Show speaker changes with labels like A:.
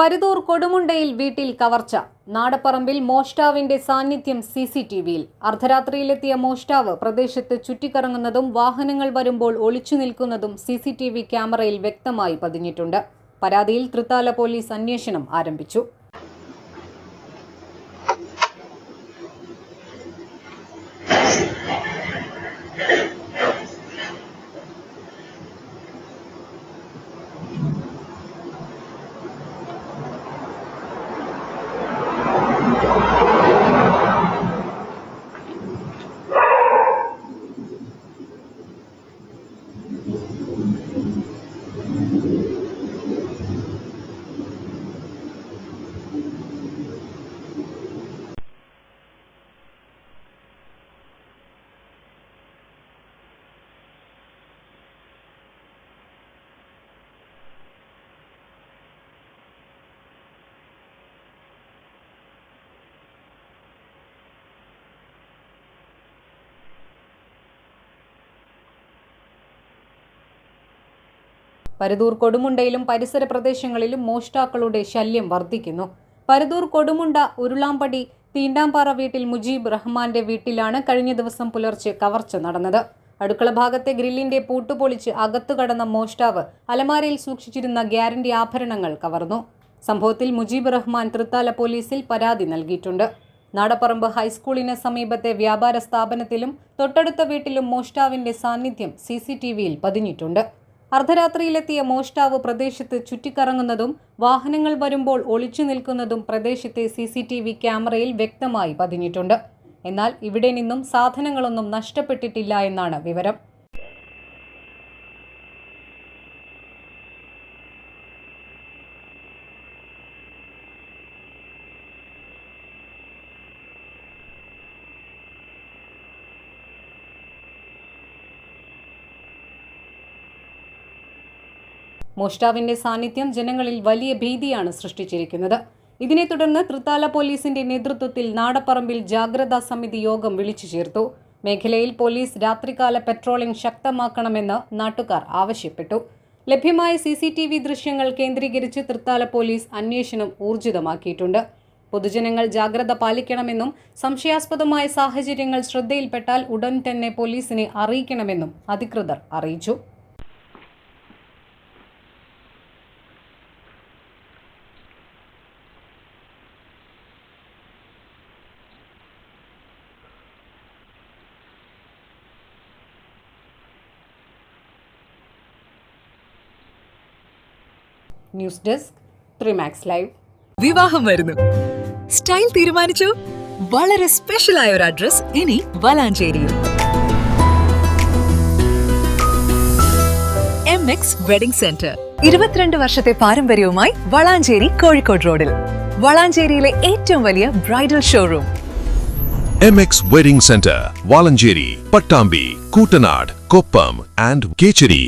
A: പരുതൂർ കൊടുമുണ്ടയിൽ വീട്ടിൽ കവർച്ച. നാടപ്പറമ്പിൽ മോഷ്ടാവിന്റെ സാന്നിധ്യം സിസിടിവിയിൽ. അർദ്ധരാത്രിയിലെത്തിയ മോഷ്ടാവ് പ്രദേശത്ത് ചുറ്റിക്കറങ്ങുന്നതും വാഹനങ്ങൾ വരുമ്പോൾ ഒളിച്ചു നിൽക്കുന്നതും സിസിടിവി ക്യാമറയിൽ വ്യക്തമായി പതിഞ്ഞിട്ടുണ്ട്. പരാതിയിൽ തൃത്താല പോലീസ് അന്വേഷണം ആരംഭിച്ചു. പരുതൂർ കൊടുമുണ്ടയിലും പരിസര പ്രദേശങ്ങളിലും മോഷ്ടാക്കളുടെ ശല്യം വർദ്ധിക്കുന്നു. പരുതൂർ കൊടുമുണ്ട ഉരുളാമ്പടി തീണ്ടാംപാറ വീട്ടിൽ മുജീബ് റഹ്മാന്റെ വീട്ടിലാണ് കഴിഞ്ഞ ദിവസം പുലർച്ചെ കവർച്ച നടന്നത്. അടുക്കള ഭാഗത്തെ ഗ്രില്ലിന്റെ പൂട്ടുപൊളിച്ച് അകത്തു കടന്ന മോഷ്ടാവ് അലമാരയിൽ സൂക്ഷിച്ചിരുന്ന ഗ്യാരണ്ടി ആഭരണങ്ങൾ കവർന്നു. സംഭവത്തിൽ മുജീബ് റഹ്മാൻ തൃത്താല പോലീസിൽ പരാതി നൽകിയിട്ടുണ്ട്. നാടപ്പറമ്പ് ഹൈസ്കൂളിന് സമീപത്തെ വ്യാപാര സ്ഥാപനത്തിലും തൊട്ടടുത്ത വീട്ടിലും മോഷ്ടാവിന്റെ സാന്നിധ്യം സിസിടിവിയിൽ പതിഞ്ഞിട്ടുണ്ട്. അർദ്ധരാത്രിയിലെത്തിയ മോഷ്ടാവ് പ്രദേശത്ത് ചുറ്റിക്കറങ്ങുന്നതും വാഹനങ്ങൾ വരുമ്പോൾ ഒളിച്ചു നിൽക്കുന്നതും പ്രദേശത്തെ സിസിടിവി ക്യാമറയിൽ വ്യക്തമായി പതിഞ്ഞിട്ടുണ്ട്. എന്നാൽ ഇവിടെ നിന്നും സാധനങ്ങളൊന്നും നഷ്ടപ്പെട്ടിട്ടില്ല എന്നാണ് വിവരം. മോഷ്ടാവിന്റെ സാന്നിധ്യം ജനങ്ങളിൽ വലിയ ഭീതിയാണ് സൃഷ്ടിച്ചിരിക്കുന്നത്. ഇതിനെ തുടർന്ന് തൃത്താല പോലീസിന്റെ നേതൃത്വത്തിൽ നാടപ്പറമ്പിൽ ജാഗ്രതാ സമിതി യോഗം വിളിച്ചു ചേർത്തു. മേഖലയിൽ പോലീസ് രാത്രികാല പെട്രോളിംഗ് ശക്തമാക്കണമെന്ന് നാട്ടുകാർ ആവശ്യപ്പെട്ടു. ലഭ്യമായ സിസിടിവി ദൃശ്യങ്ങൾ കേന്ദ്രീകരിച്ച് തൃത്താല പോലീസ് അന്വേഷണം ഊർജിതമാക്കിയിട്ടുണ്ട്. പൊതുജനങ്ങൾ ജാഗ്രത പാലിക്കണമെന്നും സംശയാസ്പദമായ സാഹചര്യങ്ങൾ ശ്രദ്ധയിൽപ്പെട്ടാൽ ഉടൻ തന്നെ പോലീസിനെ അറിയിക്കണമെന്നും അധികൃതർ അറിയിച്ചു. News desk 3 live.
B: വിവാഹം വരുന്നു, സ്റ്റൈൽ തീരുമാനിച്ചു. വളരെ സ്പെഷ്യൽ ആയ ഒരു അഡ്രസ് ഇനി വളാഞ്ചേരിയിൽ. MX വെഡിംഗ് സെന്റർ 22 വർഷത്തെ പാരമ്പര്യവുമായി വളാഞ്ചേരി കോഴിക്കോട് റോഡിൽ. വളാഞ്ചേരിയിലെ ഏറ്റവും വലിയ bridal showroom
C: MX wedding centre, Valanchery, Pattambi, Koottanad, Koppam and Kecheri.